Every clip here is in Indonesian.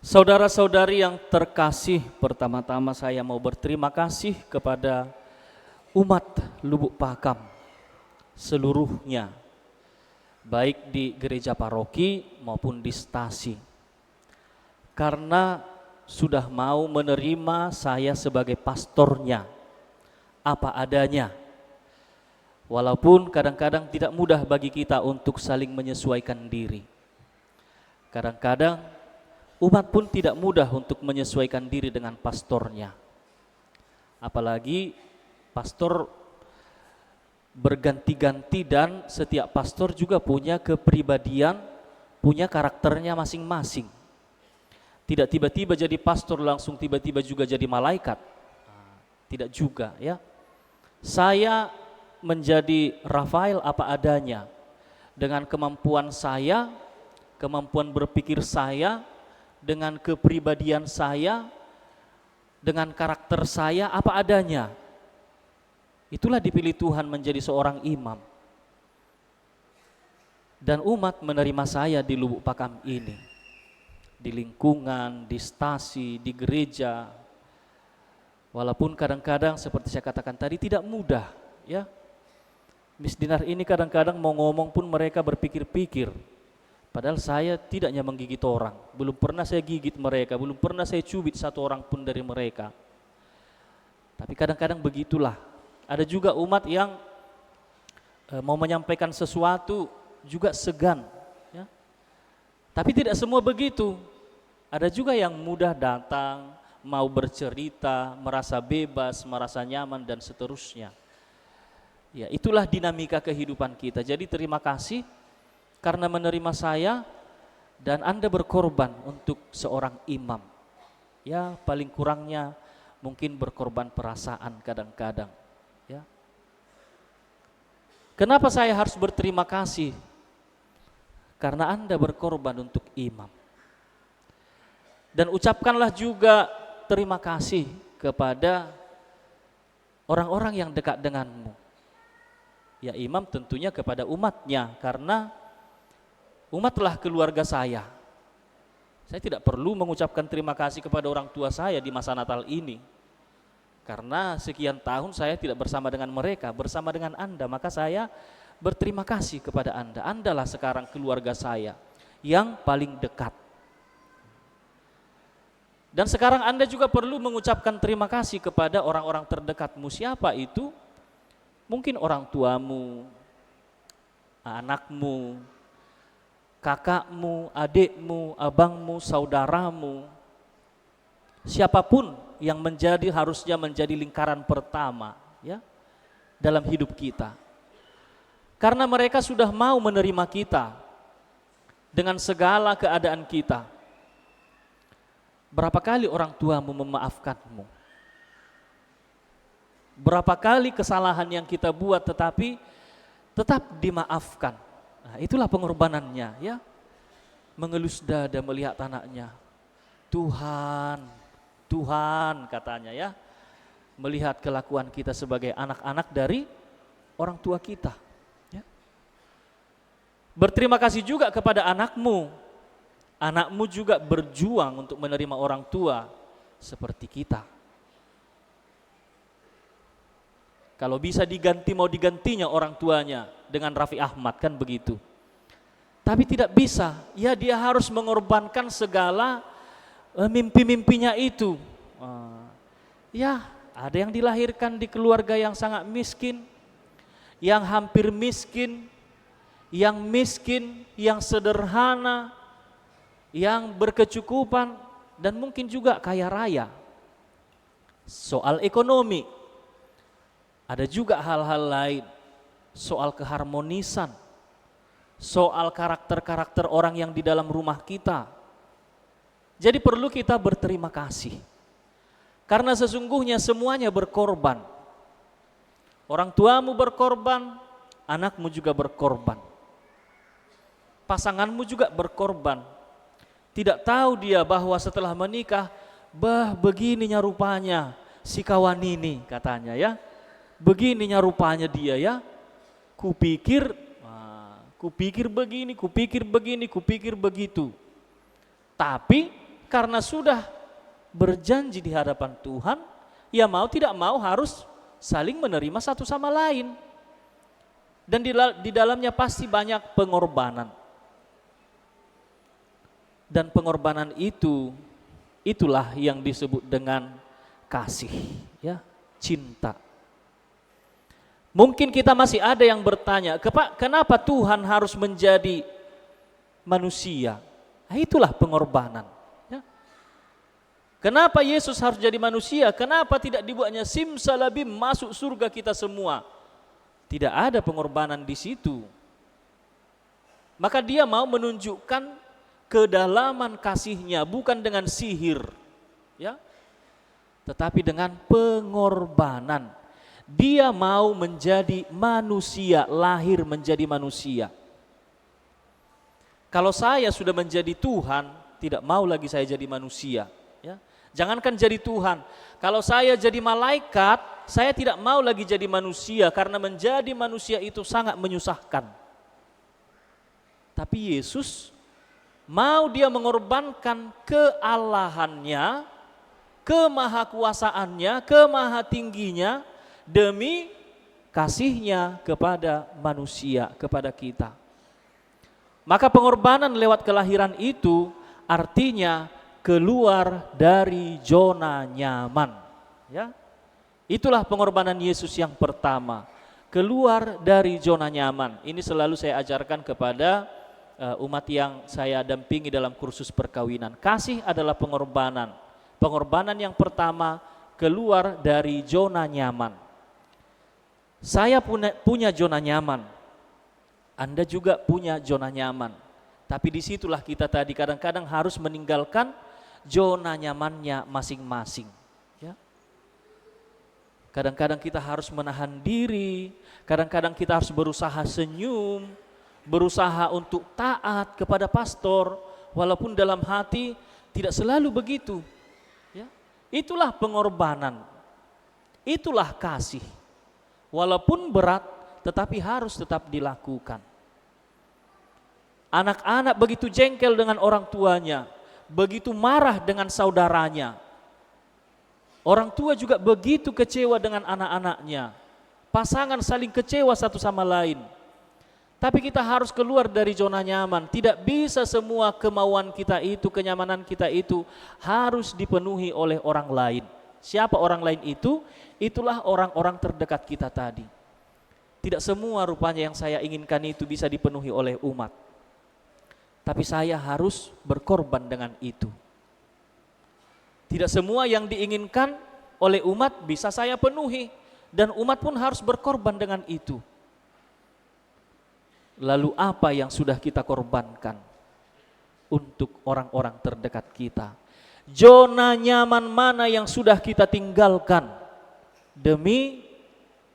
Saudara-saudari yang terkasih, pertama-tama saya mau berterima kasih kepada umat Lubuk Pakam seluruhnya, baik di gereja paroki maupun di stasi, karena sudah mau menerima saya sebagai pastornya apa adanya. Walaupun kadang-kadang tidak mudah bagi kita untuk saling menyesuaikan diri. Kadang-kadang umat pun tidak mudah untuk menyesuaikan diri dengan pastornya. Apalagi pastor berganti-ganti dan setiap pastor juga punya kepribadian, punya karakternya masing-masing. Tidak tiba-tiba jadi pastor langsung tiba-tiba juga jadi malaikat. Tidak juga ya. Saya menjadi Rafael apa adanya, dengan kemampuan saya, kemampuan berpikir saya, dengan kepribadian saya, dengan karakter saya apa adanya. Itulah dipilih Tuhan menjadi seorang imam. Dan umat menerima saya di Lubuk Pakam ini, di lingkungan, di stasi, di gereja. Walaupun kadang-kadang seperti saya katakan tadi tidak mudah ya. Miss Dinar ini kadang-kadang mau ngomong pun mereka berpikir-pikir. Padahal saya tidak hanya menggigit orang, belum pernah saya gigit mereka, belum pernah saya cubit satu orang pun dari mereka. Tapi kadang-kadang begitulah. Ada juga umat yang mau menyampaikan sesuatu juga segan. Ya. Tapi tidak semua begitu. Ada juga yang mudah datang, mau bercerita, merasa bebas, merasa nyaman dan seterusnya. Ya, itulah dinamika kehidupan kita. Jadi terima kasih karena menerima saya dan Anda berkorban untuk seorang imam. Ya, paling kurangnya mungkin berkorban perasaan kadang-kadang. Ya. Kenapa saya harus berterima kasih? Karena Anda berkorban untuk imam. Dan ucapkanlah juga terima kasih kepada orang-orang yang dekat denganmu. Ya, imam tentunya kepada umatnya, karena umatlah keluarga saya. Saya tidak perlu mengucapkan terima kasih kepada orang tua saya di masa Natal ini, karena sekian tahun saya tidak bersama dengan mereka, bersama dengan Anda, maka saya berterima kasih kepada Anda. Andalah sekarang keluarga saya yang paling dekat. Dan sekarang Anda juga perlu mengucapkan terima kasih kepada orang-orang terdekatmu. Siapa itu? Mungkin orang tuamu, anakmu, kakakmu, adikmu, abangmu, saudaramu, siapapun yang harusnya menjadi lingkaran pertama ya dalam hidup kita. Karena mereka sudah mau menerima kita dengan segala keadaan kita. Berapa kali orang tuamu memaafkanmu? Berapa kali kesalahan yang kita buat tetapi tetap dimaafkan. Nah, itulah pengorbanannya ya. Mengelus dada melihat anaknya. Tuhan, Tuhan katanya ya. Melihat kelakuan kita sebagai anak-anak dari orang tua kita. Ya. Berterima kasih juga kepada anakmu. Anakmu juga berjuang untuk menerima orang tua seperti kita. Kalau bisa diganti, mau digantinya orang tuanya dengan Raffi Ahmad, kan begitu. Tapi tidak bisa, ya dia harus mengorbankan segala mimpi-mimpinya itu. Ya, ada yang dilahirkan di keluarga yang sangat miskin, yang hampir miskin, yang sederhana, yang berkecukupan, dan mungkin juga kaya raya. Soal ekonomi. Ada juga hal-hal lain, soal keharmonisan, soal karakter-karakter orang yang di dalam rumah kita. Jadi perlu kita berterima kasih. Karena sesungguhnya semuanya berkorban. Orang tuamu berkorban, anakmu juga berkorban. Pasanganmu juga berkorban. Tidak tahu dia bahwa setelah menikah, begininya rupanya si kawan ini katanya ya. Begininya rupanya dia ya, kupikir begini, kupikir begitu. Tapi karena sudah berjanji di hadapan Tuhan, ya mau tidak mau harus saling menerima satu sama lain. Dan di dalamnya pasti banyak pengorbanan. Dan pengorbanan itulah yang disebut dengan kasih, ya, cinta. Mungkin kita masih ada yang bertanya, kenapa Tuhan harus menjadi manusia? Nah, itulah pengorbanan. Ya. Kenapa Yesus harus jadi manusia? Kenapa tidak dibuatnya simsalabim masuk surga kita semua? Tidak ada pengorbanan di situ. Maka dia mau menunjukkan kedalaman kasihnya bukan dengan sihir, ya, tetapi dengan pengorbanan. Dia mau menjadi manusia, lahir menjadi manusia. Kalau saya sudah menjadi Tuhan, tidak mau lagi saya jadi manusia, ya. Jangankan jadi Tuhan, kalau saya jadi malaikat, saya tidak mau lagi jadi manusia karena menjadi manusia itu sangat menyusahkan. Tapi Yesus mau dia mengorbankan kealahannya, kemahakuasaannya, kemahatingginya demi kasihnya kepada manusia, kepada kita. Maka pengorbanan lewat kelahiran itu artinya keluar dari zona nyaman, ya. Itulah pengorbanan Yesus yang pertama, keluar dari zona nyaman. Ini selalu saya ajarkan kepada umat yang saya dampingi dalam kursus perkawinan. Kasih adalah pengorbanan. Pengorbanan yang pertama, keluar dari zona nyaman. Saya punya zona nyaman, Anda juga punya zona nyaman. Tapi disitulah kita tadi kadang-kadang harus meninggalkan zona nyamannya masing-masing. Ya. Kadang-kadang kita harus menahan diri, kadang-kadang kita harus berusaha senyum, berusaha untuk taat kepada pastor, walaupun dalam hati tidak selalu begitu. Ya. Itulah pengorbanan, itulah kasih. Walaupun berat, tetapi harus tetap dilakukan. Anak-anak begitu jengkel dengan orang tuanya, begitu marah dengan saudaranya. Orang tua juga begitu kecewa dengan anak-anaknya. Pasangan saling kecewa satu sama lain. Tapi kita harus keluar dari zona nyaman. Tidak bisa semua kemauan kita itu, kenyamanan kita itu harus dipenuhi oleh orang lain. Siapa orang lain itu? Itulah orang-orang terdekat kita tadi. Tidak semua rupanya yang saya inginkan itu bisa dipenuhi oleh umat. Tapi saya harus berkorban dengan itu. Tidak semua yang diinginkan oleh umat bisa saya penuhi. Dan umat pun harus berkorban dengan itu. Lalu apa yang sudah kita korbankan untuk orang-orang terdekat kita? Zona nyaman mana yang sudah kita tinggalkan demi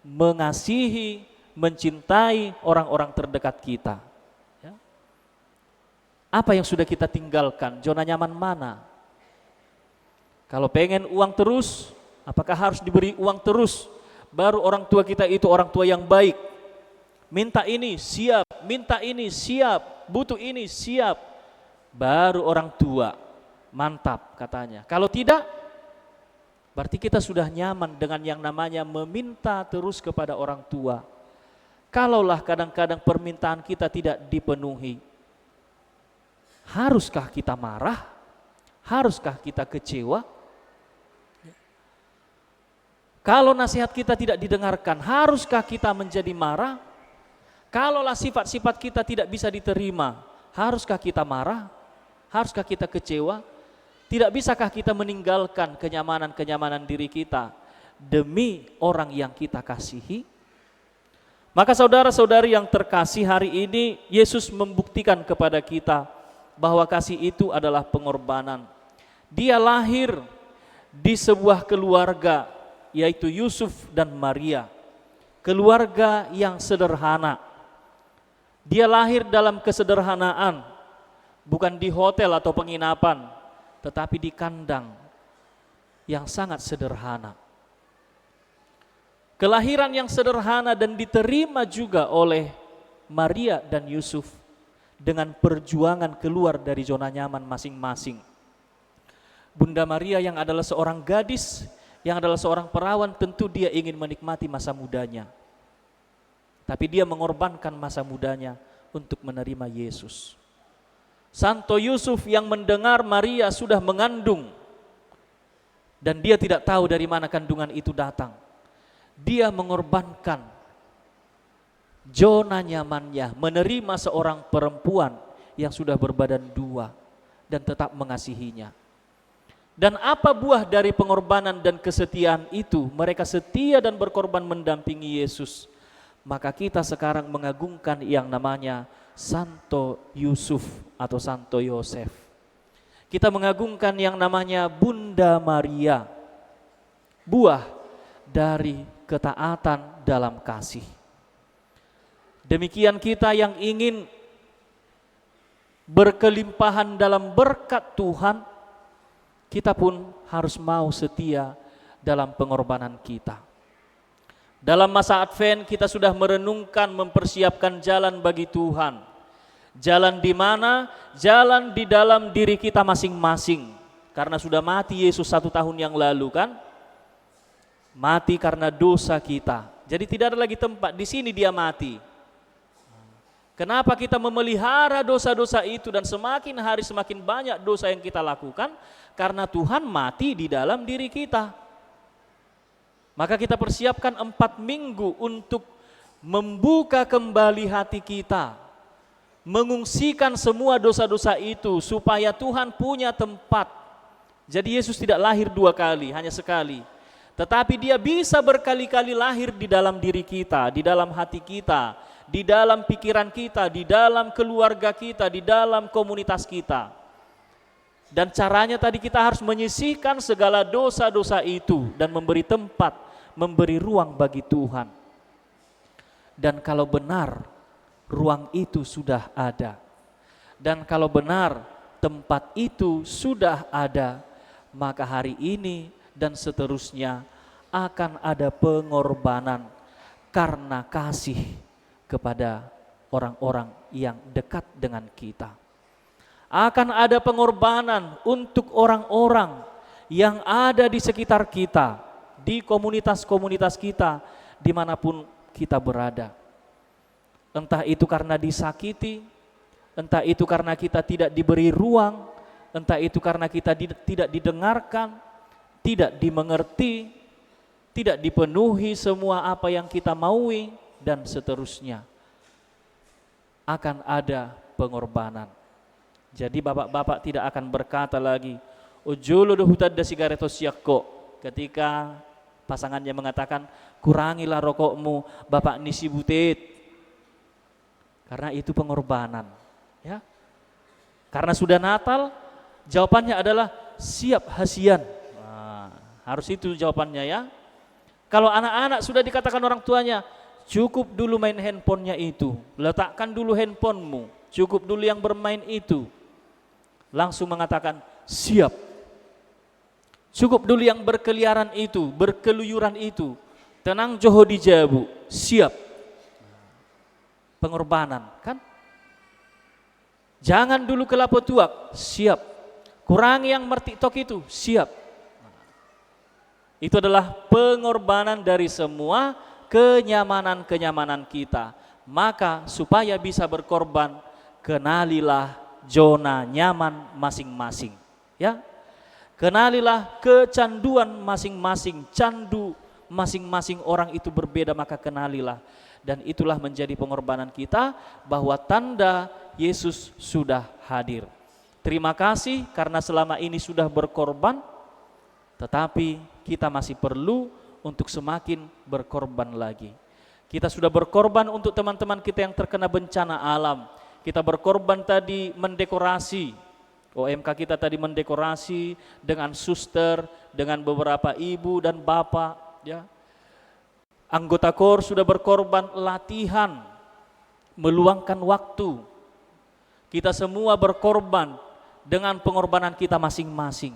mengasihi, mencintai orang-orang terdekat kita? Ya. Apa yang sudah kita tinggalkan? Zona nyaman mana? Kalau pengen uang terus, apakah harus diberi uang terus? Baru orang tua kita itu orang tua yang baik. Minta ini siap, minta ini siap, butuh ini siap. Baru orang tua, mantap katanya. Kalau tidak, berarti kita sudah nyaman dengan yang namanya meminta terus kepada orang tua. Kalaulah kadang-kadang permintaan kita tidak dipenuhi, haruskah kita marah? Haruskah kita kecewa? Kalau nasihat kita tidak didengarkan, haruskah kita menjadi marah? Kalaulah sifat-sifat kita tidak bisa diterima, haruskah kita marah? Haruskah kita kecewa? Tidak bisakah kita meninggalkan kenyamanan-kenyamanan diri kita demi orang yang kita kasihi? Maka saudara-saudari yang terkasih, hari ini Yesus membuktikan kepada kita bahwa kasih itu adalah pengorbanan. Dia lahir di sebuah keluarga, yaitu Yusuf dan Maria. Keluarga yang sederhana. Dia lahir dalam kesederhanaan, bukan di hotel atau penginapan, tetapi di kandang yang sangat sederhana. Kelahiran yang sederhana dan diterima juga oleh Maria dan Yusuf dengan perjuangan keluar dari zona nyaman masing-masing. Bunda Maria yang adalah seorang gadis, yang adalah seorang perawan, tentu dia ingin menikmati masa mudanya. Tapi dia mengorbankan masa mudanya untuk menerima Yesus. Santo Yusuf yang mendengar Maria sudah mengandung dan dia tidak tahu dari mana kandungan itu datang. Dia mengorbankan zona nyamannya, menerima seorang perempuan yang sudah berbadan dua dan tetap mengasihinya. Dan apa buah dari pengorbanan dan kesetiaan itu? Mereka setia dan berkorban mendampingi Yesus. Maka kita sekarang mengagungkan yang namanya Santo Yusuf atau Santo Yosef. Kita mengagungkan yang namanya Bunda Maria, buah dari ketaatan dalam kasih. Demikian kita yang ingin berkelimpahan dalam berkat Tuhan, kita pun harus mau setia dalam pengorbanan kita. Dalam masa Advent kita sudah merenungkan, mempersiapkan jalan bagi Tuhan. Jalan di mana? Jalan di dalam diri kita masing-masing. Karena sudah mati Yesus 1 tahun yang lalu kan? Mati karena dosa kita. Jadi tidak ada lagi tempat, di sini dia mati. Kenapa kita memelihara dosa-dosa itu dan semakin hari semakin banyak dosa yang kita lakukan? Karena Tuhan mati di dalam diri kita. Maka kita persiapkan 4 minggu untuk membuka kembali hati kita, mengungsikan semua dosa-dosa itu supaya Tuhan punya tempat. Jadi Yesus tidak lahir 2 kali, hanya sekali. Tetapi dia bisa berkali-kali lahir di dalam diri kita, di dalam hati kita, di dalam pikiran kita, di dalam keluarga kita, di dalam komunitas kita. Dan caranya tadi kita harus menyisihkan segala dosa-dosa itu dan memberi tempat, memberi ruang bagi Tuhan. Dan kalau benar ruang itu sudah ada, dan kalau benar tempat itu sudah ada, maka hari ini dan seterusnya akan ada pengorbanan karena kasih kepada orang-orang yang dekat dengan kita. Akan ada pengorbanan untuk orang-orang yang ada di sekitar kita, di komunitas-komunitas kita, dimanapun kita berada. Entah itu karena disakiti, entah itu karena kita tidak diberi ruang, entah itu karena kita tidak didengarkan, tidak dimengerti, tidak dipenuhi semua apa yang kita maui, dan seterusnya. Akan ada pengorbanan. Jadi bapak-bapak tidak akan berkata lagi, ujulu hutad da sigaretos yakko, ketika pasangannya mengatakan, kurangilah rokokmu, bapak nisi butit. Karena itu pengorbanan. Ya. Karena sudah Natal, jawabannya adalah siap hasian. Nah, harus itu jawabannya ya. Kalau anak-anak sudah dikatakan orang tuanya, cukup dulu main handphonenya itu, letakkan dulu handphonemu, cukup dulu yang bermain itu. Langsung mengatakan siap. Cukup dulu yang berkeliaran itu, berkeluyuran itu. Tenang joho dijabu, siap. Pengorbanan kan? Jangan dulu ke lapo tuak, siap. Kurangi yang mertiktok itu, siap. Itu adalah pengorbanan dari semua kenyamanan-kenyamanan kita. Maka supaya bisa berkorban, kenalilah zona nyaman masing-masing, ya. Kenalilah kecanduan masing-masing, candu masing-masing orang itu berbeda, maka kenalilah. Dan itulah menjadi pengorbanan kita, bahwa tanda Yesus sudah hadir. Terima kasih karena selama ini sudah berkorban, tetapi kita masih perlu untuk semakin berkorban lagi. Kita sudah berkorban untuk teman-teman kita yang terkena bencana alam. Kita berkorban tadi mendekorasi, OMK kita tadi mendekorasi dengan suster, dengan beberapa ibu dan bapak, ya. Anggota KOR sudah berkorban latihan, meluangkan waktu. Kita semua berkorban dengan pengorbanan kita masing-masing.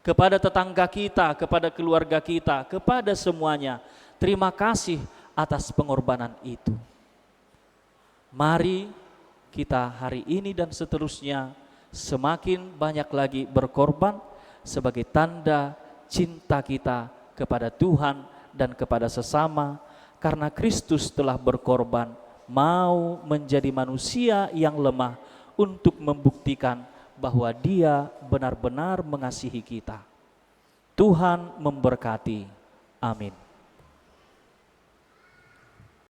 Kepada tetangga kita, kepada keluarga kita, kepada semuanya. Terima kasih atas pengorbanan itu. Mari kita hari ini dan seterusnya semakin banyak lagi berkorban, sebagai tanda cinta kita kepada Tuhan dan kepada sesama, karena Kristus telah berkorban, mau menjadi manusia yang lemah untuk membuktikan bahwa Dia benar-benar mengasihi kita. Tuhan memberkati. Amin.